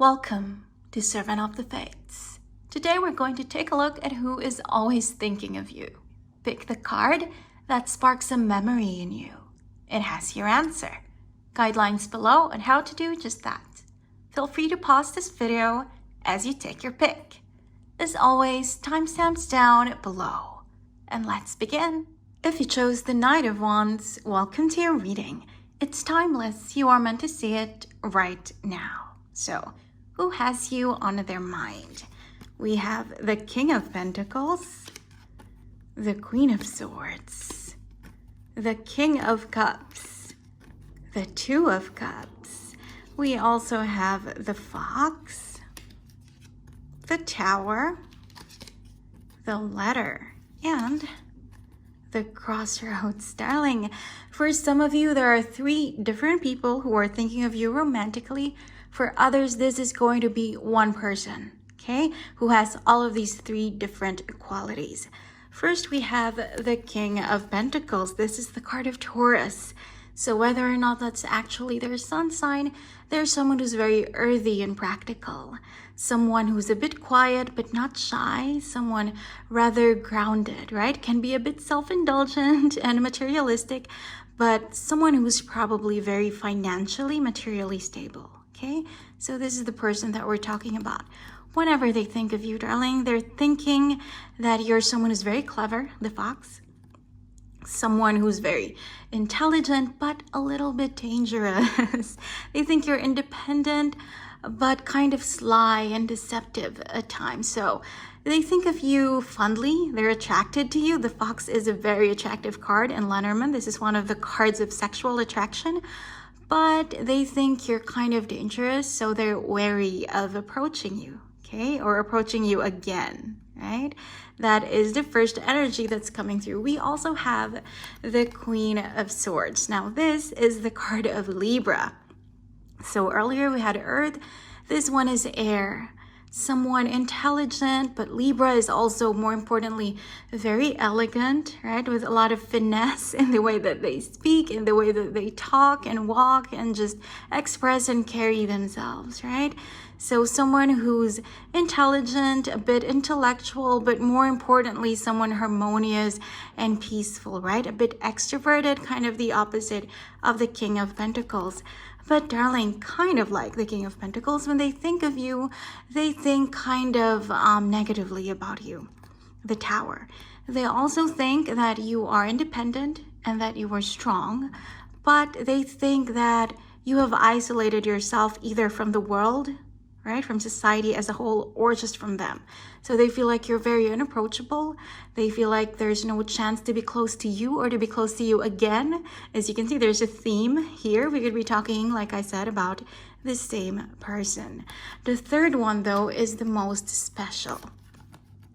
Welcome to Servant of the Fates. Today we're going to take a look at who is always thinking of you. Pick the card that sparks a memory in you. It has your answer. Guidelines below on how to do just that. Feel free to pause this video as you take your pick. As always, timestamps down below. And let's begin. If you chose the Knight of Wands, welcome to your reading. It's timeless. You are meant to see it right now. So, who has you on their mind? We have the King of Pentacles, the Queen of Swords, the King of Cups, the Two of Cups. We also have the Fox, the Tower, the Letter, and the Crossroads. Darling, for some of you, there are 3 different people who are thinking of you romantically. For others, this is going to be one person, okay, who has all of these 3 different qualities. First, we have the King of Pentacles. This is the card of Taurus. So whether or not that's actually their sun sign, there's someone who's very earthy and practical. Someone who's a bit quiet but not shy. Someone rather grounded, right? Can be a bit self-indulgent and materialistic, but someone who's probably very financially, materially stable. Okay, so this is the person that we're talking about. Whenever they think of you, darling, they're thinking that you're someone who's very clever, the Fox. Someone who's very intelligent, but a little bit dangerous. They think you're independent, but kind of sly and deceptive at times. So they think of you fondly. They're attracted to you. The Fox is a very attractive card in Lenormand. This is one of the cards of sexual attraction. But they think you're kind of dangerous, so they're wary of approaching you, okay? Or approaching you again, right? That is the first energy that's coming through. We also have the Queen of Swords. Now, this is the card of Libra. So earlier we had Earth. This one is air. Someone intelligent, but Libra is also, more importantly, very elegant, right? With a lot of finesse in the way that they speak, in the way that they talk and walk and just express and carry themselves, right? So someone who's intelligent, a bit intellectual, but more importantly, someone harmonious and peaceful, right? A bit extroverted, kind of the opposite of the King of Pentacles. But darling, kind of like the King of Pentacles, when they think of you, they think kind of negatively about you. The Tower. They also think that you are independent and that you are strong, but they think that you have isolated yourself either from the world, right, from society as a whole, or just from them. So they feel like you're very unapproachable. They feel like there's no chance to be close to you or to be close to you again. As you can see, there's a theme here. We could be talking, like I said, about the same person. The third one, though, is the most special.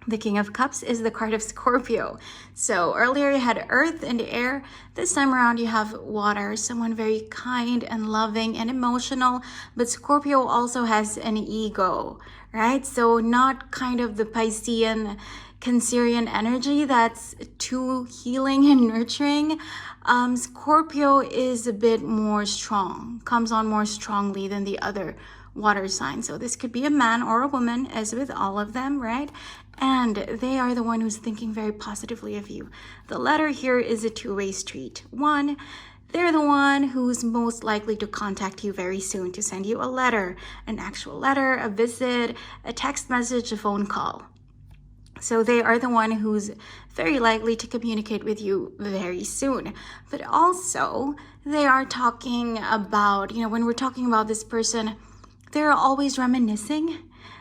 The King of Cups is the card of Scorpio. So earlier you had earth and air. This time around you have water, someone very kind and loving and emotional. But Scorpio also has an ego, right? So not kind of the Piscean, Cancerian energy that's too healing and nurturing. Scorpio is a bit more strong, comes on more strongly than the other water sign. So this could be a man or a woman, as with all of them, right? And they are the one who's thinking very positively of you. The letter here is a two-way street. One, they're the one who's most likely to contact you very soon to send you a letter, an actual letter, a visit, a text message, a phone call. So they are the one who's very likely to communicate with you very soon. But also, they are talking about, when we're talking about this person, they're always reminiscing,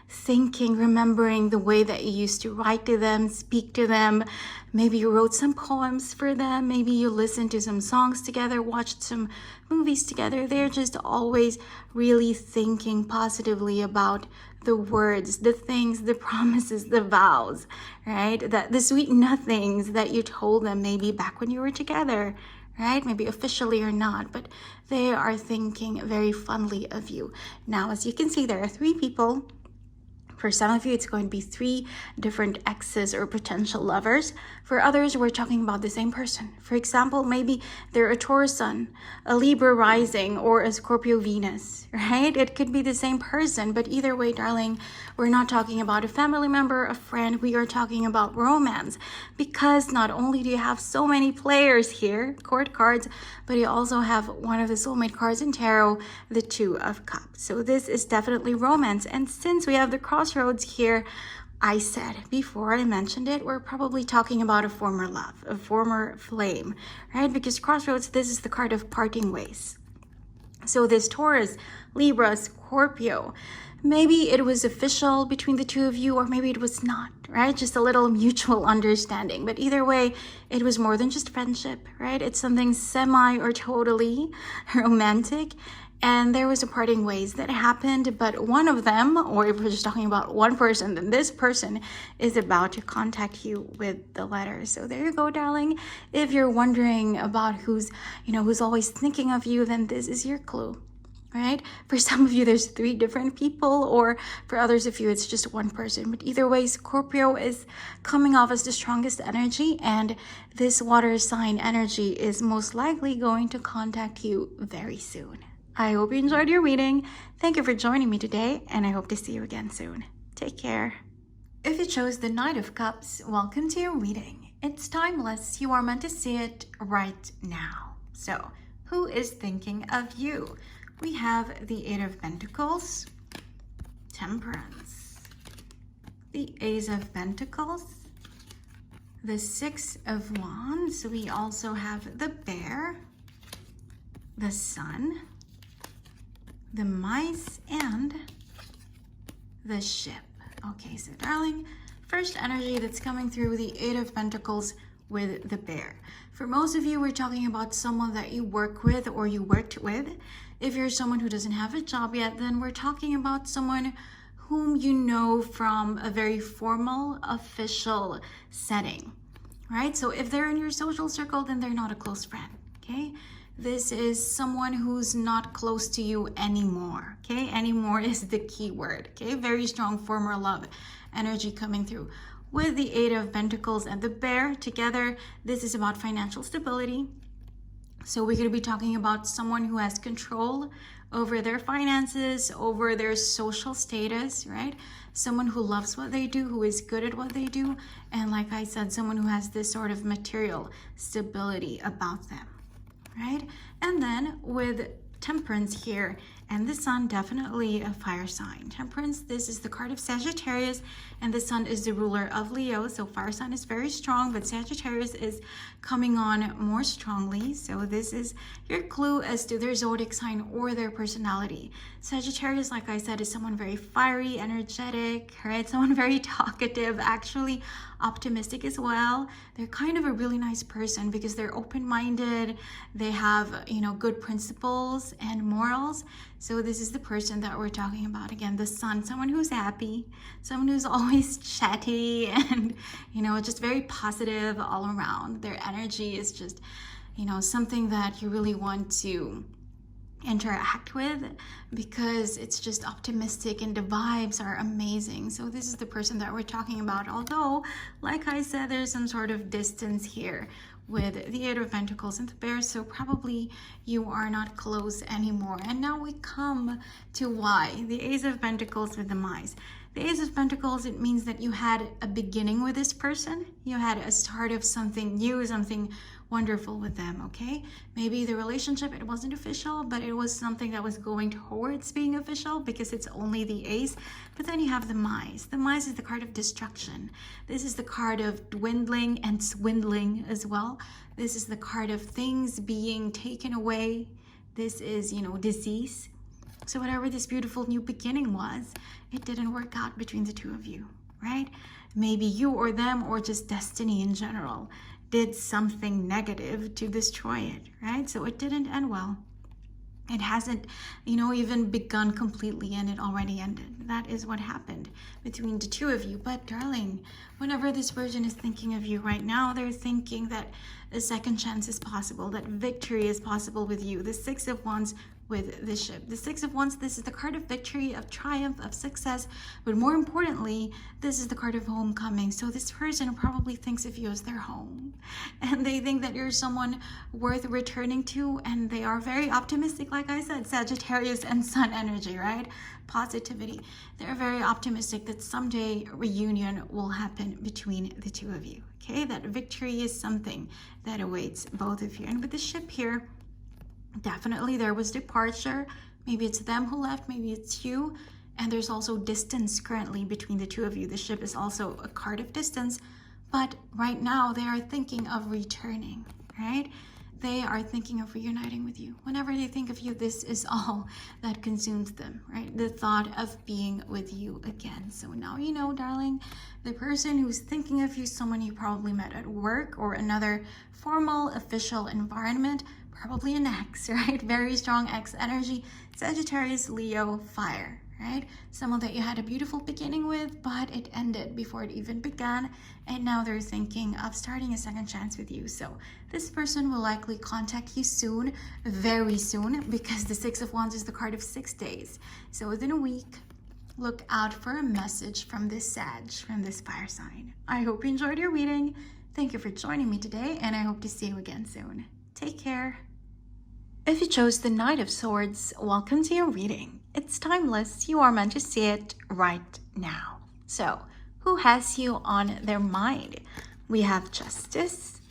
thinking, remembering the way that you used to write to them, speak to them. Maybe you wrote some poems for them. Maybe you listened to some songs together, watched some movies together. They're just always really thinking positively about the words, the things, the promises, the vows, right? That the sweet nothings that you told them maybe back when you were together, right? Maybe officially or not, but they are thinking very fondly of you. Now, as you can see, there are 3 people For some of you, it's going to be 3 different exes or potential lovers. For others, we're talking about the same person. For example, maybe they're a Taurus sun, a Libra rising, or a Scorpio Venus, right? It could be the same person, but either way, darling, we're not talking about a family member, a friend. We are talking about romance, because not only do you have so many players here, court cards, but you also have one of the soulmate cards in tarot, the 2 of Cups. So this is definitely romance. And since we have the crossroads here, I said before I mentioned it, we're probably talking about a former love, a former flame, right? Because crossroads, this is the card of parting ways. So this Taurus, Libra, Scorpio, maybe it was official between the 2 of you, or maybe it was not, right? Just a little mutual understanding. But either way, it was more than just friendship, right? It's something semi or totally romantic. And there was a parting ways that happened, but one of them, or if we're just talking about one person, then this person is about to contact you with the letter. So there you go, darling. If you're wondering about who's always thinking of you, then this is your clue, right? For some of you, there's 3 different people, or for others of you, it's just one person. But either way, Scorpio is coming off as the strongest energy, and this water sign energy is most likely going to contact you very soon. I hope you enjoyed your reading. Thank you for joining me today, and I hope to see you again soon. Take care. If you chose the Knight of Cups, welcome to your reading. It's timeless. You are meant to see it right now. So, who is thinking of you? We have the 8 of Pentacles, Temperance, the Ace of Pentacles, the 6 of Wands. We also have the Bear, the Sun, the Mice, and the Ship. Okay, so darling, first energy that's coming through, the 8 of Pentacles with the Bear. For most of you, we're talking about someone that you work with or you worked with. If you're someone who doesn't have a job yet, then we're talking about someone whom you know from a very formal, official setting, right? So if they're in your social circle, then they're not a close friend, okay? This is someone who's not close to you anymore, okay? Anymore is the key word, okay? Very strong former love energy coming through. With the 8 of Pentacles and the Bear together, this is about financial stability. So we're going to be talking about someone who has control over their finances, over their social status, right? Someone who loves what they do, who is good at what they do. And like I said, someone who has this sort of material stability about them, right? And then with Temperance here and the Sun, definitely a fire sign. Temperance, this is the card of Sagittarius, and the Sun is the ruler of Leo. So fire sign is very strong, but Sagittarius is coming on more strongly. So this is your clue as to their zodiac sign or their personality. Sagittarius, like I said, is someone very fiery, energetic, right? Someone very talkative, actually optimistic as well. They're kind of a really nice person because they're open-minded. They have, good principles and morals. So this is the person that we're talking about. Again, the Sun, someone who's happy, someone who's always chatty and, just very positive all around. Their energy is just, something that you really want to interact with because it's just optimistic and the vibes are amazing. So this is the person that we're talking about. Although, like I said, there's some sort of distance here with the 8 of Pentacles and the Bear, so probably you are not close anymore. And now we come to why. The Ace of Pentacles with the Mice. The Ace of Pentacles, it means that you had a beginning with this person. You had a start of something new, something wonderful with them, okay? Maybe the relationship, it wasn't official, but it was something that was going towards being official because it's only the Ace. But then you have the Mice. The Mice is the card of destruction. This is the card of dwindling and swindling as well. This is the card of things being taken away. This is, disease. So whatever this beautiful new beginning was, it didn't work out between the 2 of you, right? Maybe you or them or just destiny in general did something negative to destroy it, right? So it didn't end well. It hasn't, even begun completely and it already ended. That is what happened between the 2 of you. But darling, whenever this person is thinking of you right now, they're thinking that a second chance is possible, that victory is possible with you. The Six of Wands with the ship. The Six of Wands, this is the card of victory, of triumph, of success, but more importantly, this is the card of homecoming. So this person probably thinks of you as their home, and they think that you're someone worth returning to, and they are very optimistic. Like I said, Sagittarius and Sun energy, right? Positivity. They're very optimistic that someday a reunion will happen between the two of you. Okay, that victory is something that awaits both of you. And with the ship here, definitely there was departure. Maybe it's them who left, maybe it's you. And there's also distance currently between the two of you. The ship is also a card of distance, but right now they are thinking of returning, right? They are thinking of reuniting with you. Whenever they think of you, this is all that consumes them, right? The thought of being with you again. So now you know, darling, the person who's thinking of you, someone you probably met at work or another formal, official environment, probably an ex, right? Very strong ex energy. Sagittarius, Leo, fire, right? Someone that you had a beautiful beginning with, but it ended before it even began, and now they're thinking of starting a second chance with you. So this person will likely contact you soon, very soon, because the Six of Wands is the card of 6 days. So within a week, look out for a message from this Sag, from this fire sign. I hope you enjoyed your reading. Thank you for joining me today, and I hope to see you again soon. Take care. If you chose the Knight of Swords, welcome to your reading. It's timeless. You are meant to see it right now. So, who has you on their mind? We have Justice,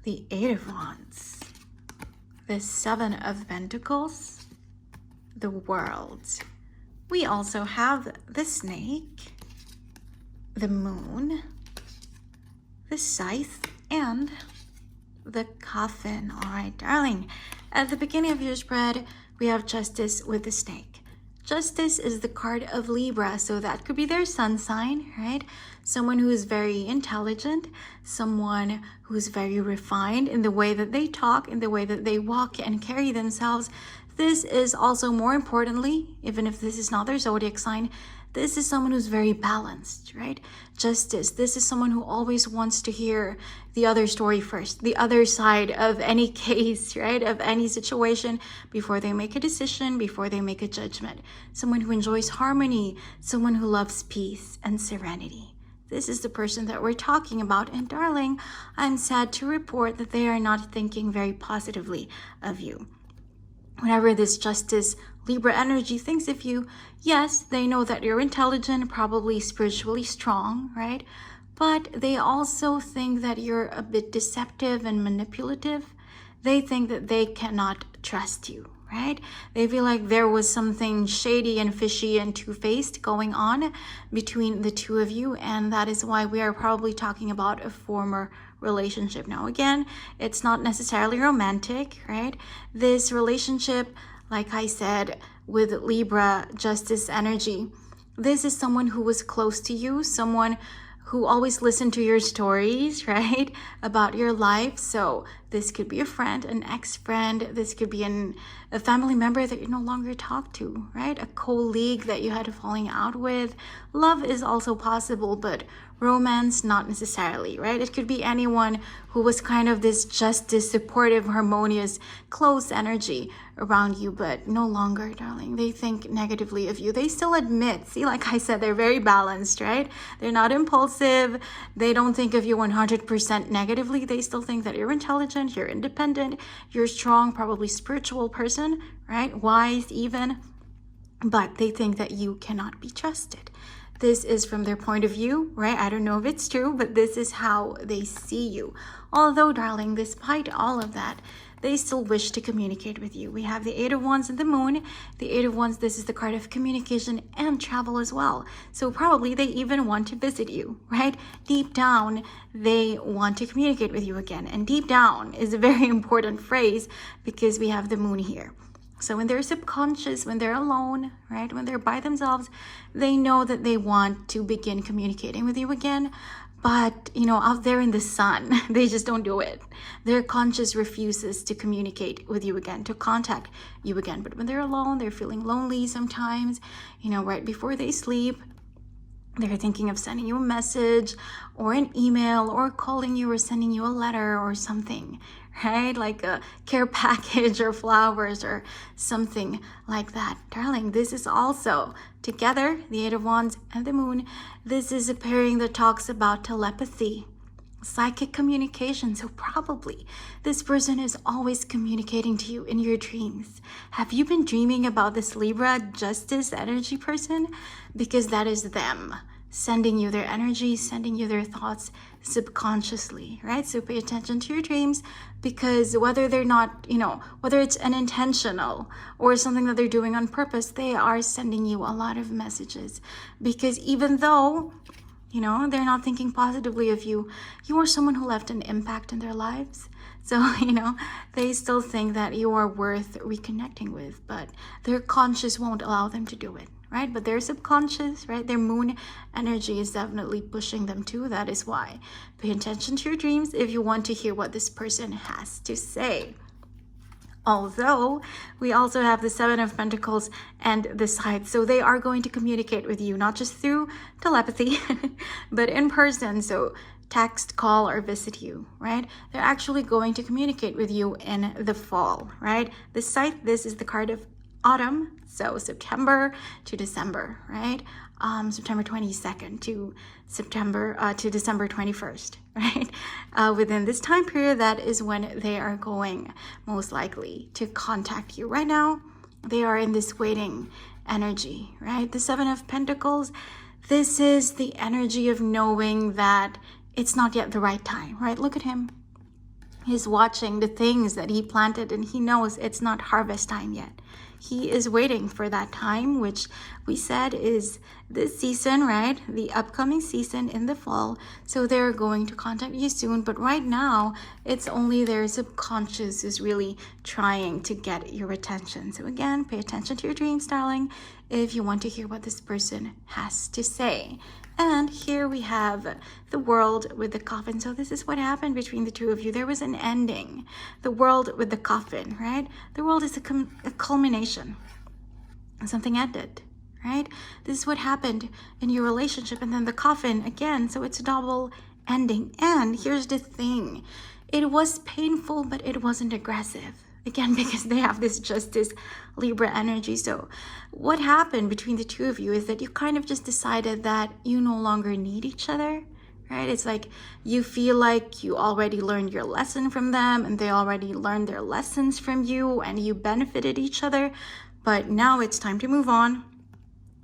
the Eight of Wands, the Seven of Pentacles, the World. We also have the Snake, the Moon, the Scythe, and the Coffin. All right, darling. At the beginning of your spread, we have Justice with the Snake. Justice is the card of Libra, so that could be their sun sign, right? Someone who is very intelligent, someone who's very refined in the way that they talk, in the way that they walk and carry themselves. This is also, more importantly, even if this is not their zodiac sign, this is someone who's very balanced, right? Justice, this is someone who always wants to hear the other story first, the other side of any case, right? Of any situation before they make a decision, before they make a judgment. Someone who enjoys harmony, someone who loves peace and serenity. This is the person that we're talking about. And darling, I'm sad to report that they are not thinking very positively of you. Whenever this Justice Libra energy thinks of you, yes, they know that you're intelligent, probably spiritually strong, right? But they also think that you're a bit deceptive and manipulative. They think that they cannot trust you, right? They feel like there was something shady and fishy and two-faced going on between the two of you, and that is why we are probably talking about a former relationship. Now, again, it's not necessarily romantic, right? This relationship, like I said, with Libra Justice energy, this is someone who was close to you, someone who always listened to your stories, right, about your life. So this could be a friend, an ex-friend. This could be a family member that you no longer talk to, right? A colleague that you had a falling out with. Love is also possible, but romance, not necessarily, right? It could be anyone who was kind of this justice, supportive, harmonious, close energy around you, but no longer, darling. They think negatively of you. They still admit, see, like I said, they're very balanced, right? They're not impulsive. They don't think of you 100% negatively. They still think that you're intelligent, you're independent, you're strong, probably spiritual person, right? Wise even, but they think that you cannot be trusted. This is from their point of view, right? I don't know if it's true, but this is how they see you. Although, darling, despite all of that, they still wish to communicate with you. We have the Eight of Wands and the Moon. The Eight of Wands, this is the card of communication and travel as well. So probably they even want to visit you, right? Deep down, they want to communicate with you again. And deep down is a very important phrase because we have the Moon here. So when they're subconscious, when they're alone, right, when they're by themselves, they know that they want to begin communicating with you again. But, you know, out there in the sun, they just don't do it. Their conscious refuses to communicate with you again, to contact you again. But when they're alone, they're feeling lonely sometimes, you know, right before they sleep. They're thinking of sending you a message or an email or calling you or sending you a letter or something, right? Like a care package or flowers or something like that. Darling, this is also together, the Eight of Wands and the Moon. This is a pairing that talks about telepathy, psychic communication. So probably this person is always communicating to you in your dreams. Have you been dreaming about this Libra justice energy person? Because that is them sending you their energy, sending you their thoughts subconsciously, right? So pay attention to your dreams, because whether they're not, whether it's unintentional or something that they're doing on purpose, they are sending you a lot of messages. Because even though they're not thinking positively of you, you are someone who left an impact in their lives. So, they still think that you are worth reconnecting with, but their conscious won't allow them to do it, right? But their subconscious, right? Their moon energy is definitely pushing them to. That is why. Pay attention to your dreams if you want to hear what this person has to say. Although we also have the Seven of Pentacles and the Scythe. So they are going to communicate with you, not just through telepathy, but in person. So text, call, or visit you, right? They're actually going to communicate with you in the fall, right? The Scythe, this is the card of autumn. So September to December, right? September 22nd to December 21st, right? Within this time period, that is when they are going most likely to contact you. Right now, they are in this waiting energy, right? The Seven of Pentacles, this is the energy of knowing that it's not yet the right time, right? Look at him. He's watching the things that he planted and he knows it's not harvest time yet. He is waiting for that time, which we said is this season, right? The upcoming season in the fall. So they're going to contact you soon. But right now, it's only their subconscious is really trying to get your attention. So again, pay attention to your dreams, darling, if you want to hear what this person has to say. And here we have the World with the Coffin. So this is what happened between the two of you. There was an ending. The World with the Coffin, right? The World is a culmination. Something ended, right? This is what happened in your relationship. And then the Coffin again. So it's a double ending. And here's the thing. It was painful, but it wasn't aggressive. Again, because they have this Justice Libra energy. So what happened between the two of you is that you kind of just decided that you no longer need each other, right? It's like you feel like you already learned your lesson from them and they already learned their lessons from you and you benefited each other. But now it's time to move on.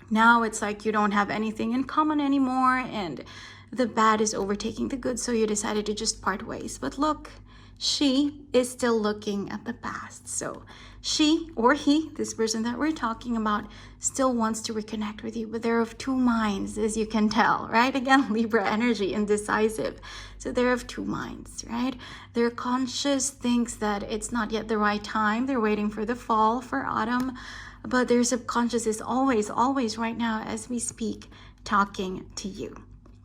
Now it's like you don't have anything in common anymore and the bad is overtaking the good. So you decided to just part ways. But look, she is still looking at the past. So she or he, this person that we're talking about, still wants to reconnect with you, but they're of two minds, as you can tell, right? Again, Libra energy, indecisive. So they're of two minds, right? Their conscious thinks that it's not yet the right time. They're waiting for the fall, for autumn, but their subconscious is always right now as we speak, talking to you.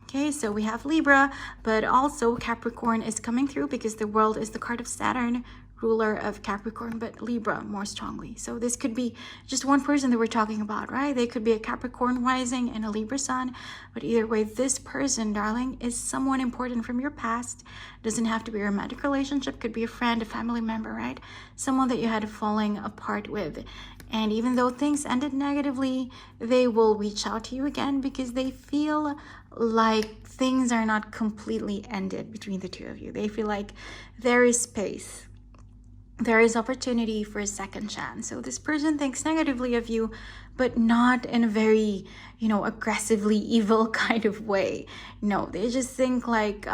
Okay, so we have Libra, but also Capricorn is coming through because the World is the card of Saturn, ruler of Capricorn, but Libra more strongly. So this could be just one person that we're talking about, right? They could be a Capricorn rising and a Libra sun, but either way, this person, darling, is someone important from your past. Doesn't have to be a romantic relationship, could be a friend, a family member, right? Someone that you had a falling apart with. And even though things ended negatively, they will reach out to you again because they feel like things are not completely ended between the two of you. They feel like there is space. There is opportunity for a second chance. So this person thinks negatively of you, but not in a very, aggressively evil kind of way. No, they just think like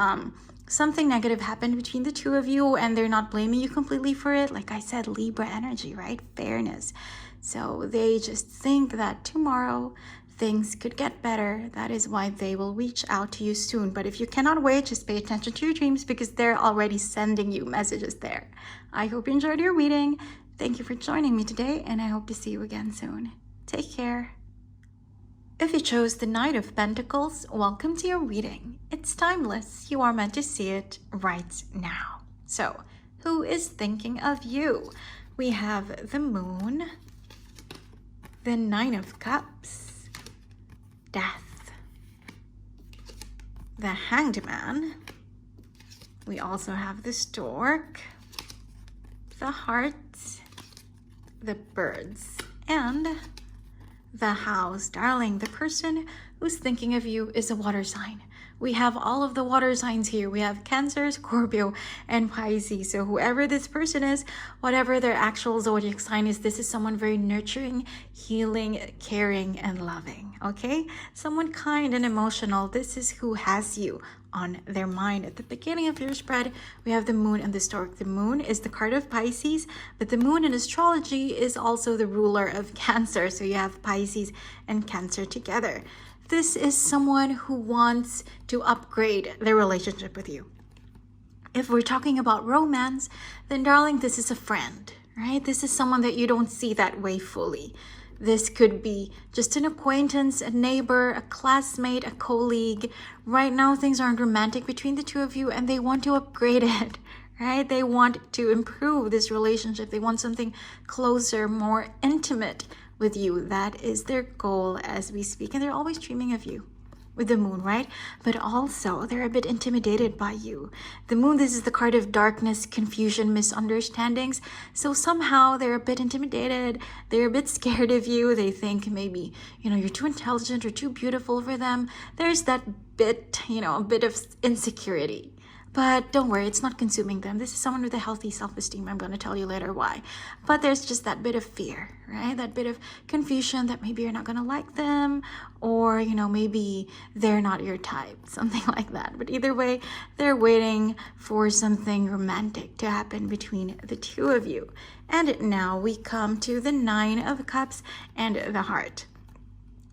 something negative happened between the two of you and they're not blaming you completely for it. Like I said, Libra energy, right? Fairness. So they just think that tomorrow things could get better. That is why they will reach out to you soon. But if you cannot wait, just pay attention to your dreams because they're already sending you messages there. I hope you enjoyed your reading. Thank you for joining me today, and I hope to see you again soon. Take care. If you chose the Knight of Pentacles, welcome to your reading. It's timeless. You are meant to see it right now. So, who is thinking of you? We have the Moon, the Nine of Cups, Death, the Hanged Man. We also have the Stork, the Heart, the Birds, and the House. Darling, the person who's thinking of you is a water sign. We have all of the water signs here. We have Cancer, Scorpio, and Pisces. So whoever this person is, whatever their actual zodiac sign is, this is someone very nurturing, healing, caring, and loving. Okay? Someone kind and emotional. This is who has you on their mind. At the beginning of your spread, we have the Moon and the Stork. The Moon is the card of Pisces, but the Moon in astrology is also the ruler of Cancer. So you have Pisces and Cancer together. This is someone who wants to upgrade their relationship with you. If we're talking about romance, then darling, this is a friend, right? This is someone that you don't see that way fully. This could be just an acquaintance, a neighbor, a classmate, a colleague. Right now, things aren't romantic between the two of you, and they want to upgrade it, right? They want to improve this relationship. They want something closer, more intimate with you. That is their goal as we speak, and they're always dreaming of you with the Moon, right? But also they're a bit intimidated by you. The Moon, this is the card of darkness, confusion, misunderstandings. So somehow they're a bit intimidated. They're a bit scared of you. They think maybe, you're too intelligent or too beautiful for them. There's that bit, a bit of insecurity. But don't worry, it's not consuming them. This is someone with a healthy self-esteem. I'm going to tell you later why. But there's just that bit of fear, right? That bit of confusion that maybe you're not going to like them, or, maybe they're not your type, something like that. But either way, they're waiting for something romantic to happen between the two of you. And now we come to the Nine of Cups and the Heart.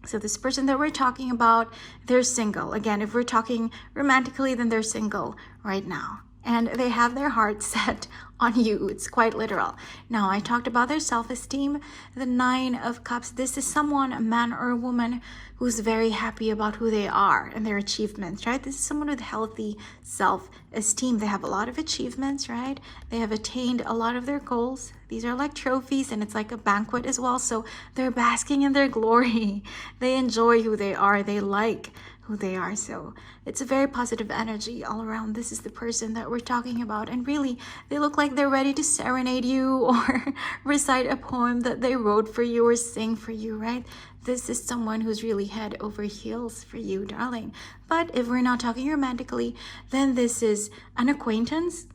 So this person that we're talking about, they're single. Again, if we're talking romantically, then they're single right now. And they have their heart set on you. It's quite literal. Now, I talked about their self-esteem. The Nine of Cups, this is someone, a man or a woman, who's very happy about who they are and their achievements, right? This is someone with healthy self-esteem. They have a lot of achievements, right? They have attained a lot of their goals. These are like trophies, and it's like a banquet as well. So they're basking in their glory. They enjoy who they are. They like who they are. So it's a very positive energy all around. This is the person that we're talking about, and really they look like they're ready to serenade you or recite a poem that they wrote for you or sing for you, right? This is someone who's really head over heels for you, darling. But if we're not talking romantically, then this is an acquaintance,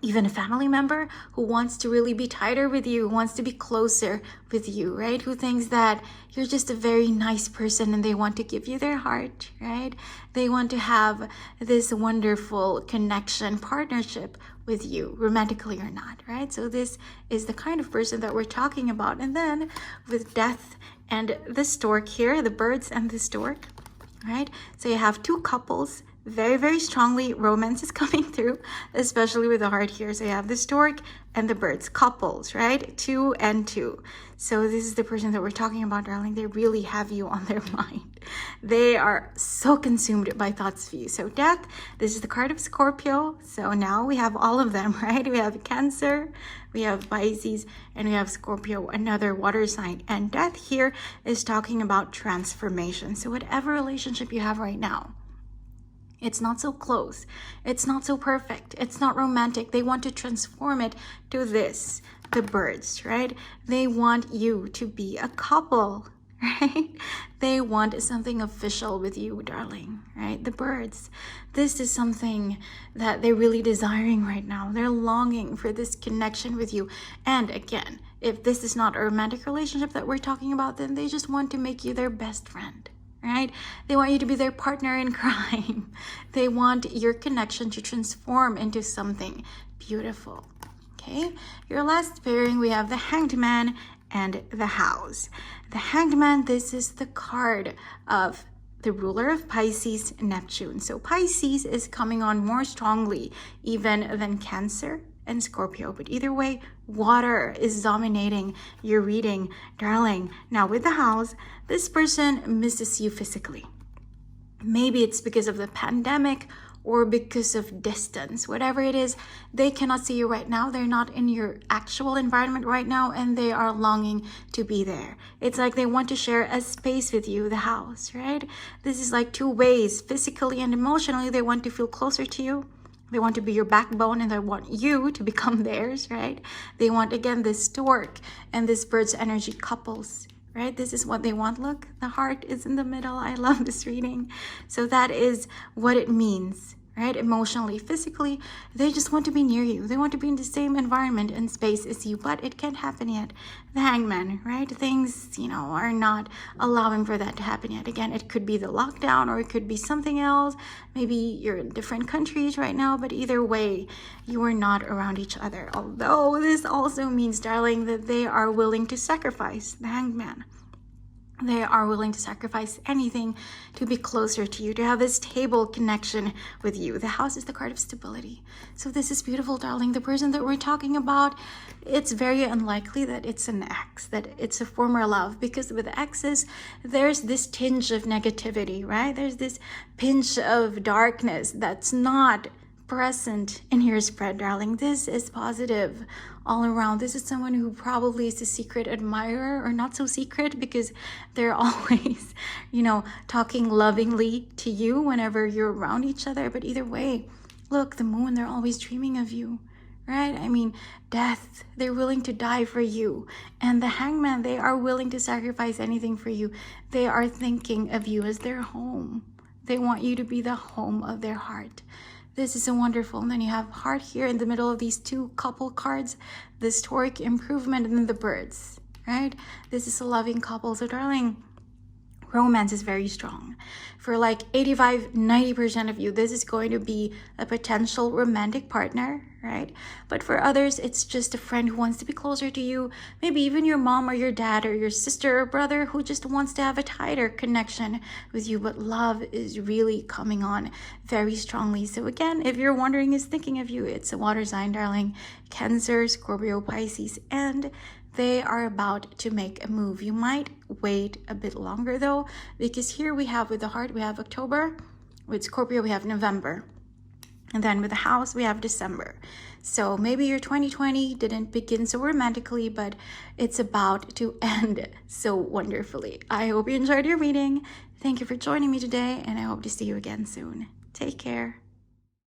even a family member who wants to really be tighter with you, who wants to be closer with you, right? Who thinks that you're just a very nice person and they want to give you their heart, right? They want to have this wonderful connection, partnership with you, romantically or not, right? So this is the kind of person that we're talking about. And then with Death and the Stork here, the Birds and the Stork, right? So you have two couples. Very, very strongly, romance is coming through, especially with the heart here. So you have the Stork and the Birds, couples, right? 2 and 2. So this is the person that we're talking about, darling. They really have you on their mind. They are so consumed by thoughts of you. So Death, this is the card of Scorpio. So now we have all of them, right? We have Cancer, we have Pisces, and we have Scorpio, another water sign. And Death here is talking about transformation. So whatever relationship you have right now, it's not so close. It's not so perfect. It's not romantic. They want to transform it to this, the Birds, right? They want you to be a couple, right? They want something official with you, darling, right? The Birds. This is something that they're really desiring right now. They're longing for this connection with you. And again, if this is not a romantic relationship that we're talking about, then they just want to make you their best friend. Right? They want you to be their partner in crime. They want your connection to transform into something beautiful. Okay? Your last pairing, we have the Hanged Man and the House. The Hanged Man, this is the card of the ruler of Pisces, Neptune. So Pisces is coming on more strongly even than Cancer and Scorpio. But either way, water is dominating your reading, darling. Now with the House, this person misses you physically. Maybe it's because of the pandemic, or because of distance, whatever it is, they cannot see you right now. They're not in your actual environment right now, and they are longing to be there. It's like they want to share a space with you, the house, right? This is like two ways, physically and emotionally. They want to feel closer to you. They want to be your backbone, and they want you to become theirs, right? They want, again, this stork and this bird's energy couples, right? This is what they want. Look, the heart is in the middle. I love this reading. So that is what it means, right? Emotionally, physically, they just want to be near you. They want to be in the same environment and space as you, but it can't happen yet. The Hangman, right? Things, are not allowing for that to happen yet. Again, it could be the lockdown, or it could be something else. Maybe you're in different countries right now, but either way, you are not around each other. Although this also means, darling, that they are willing to sacrifice, the Hangman. They are willing to sacrifice anything to be closer to you, to have this stable connection with you. The house is the card of stability. So this is beautiful, darling. The person that we're talking about, it's very unlikely that it's an ex, that it's a former love, because with exes, there's this tinge of negativity, right? There's this pinch of darkness that's not present in your spread, darling. This is positive all around. This is someone who probably is a secret admirer, or not so secret, because they're always, talking lovingly to you whenever you're around each other. But either way, look, the moon, they're always dreaming of you, right? I mean, death, they're willing to die for you. And the Hangman, they are willing to sacrifice anything for you. They are thinking of you as their home. They want you to be the home of their heart. This is so wonderful. And then you have heart here in the middle of these two couple cards, the stork, improvement, and then the birds, right? This is a loving couple. So, darling, romance is very strong. For like 85-90% of you, this is going to be a potential romantic partner, right? But for others, it's just a friend who wants to be closer to you. Maybe even your mom or your dad or your sister or brother who just wants to have a tighter connection with you. But love is really coming on very strongly. So again, if you're wondering who's thinking of you, it's a water sign, darling. Cancer, Scorpio, Pisces, and they are about to make a move. You might wait a bit longer though, because here we have, with the heart, we have October. With Scorpio, we have November. And then with the house, we have December. So maybe your 2020 didn't begin so romantically, but it's about to end so wonderfully. I hope you enjoyed your reading. Thank you for joining me today, and I hope to see you again soon. Take care.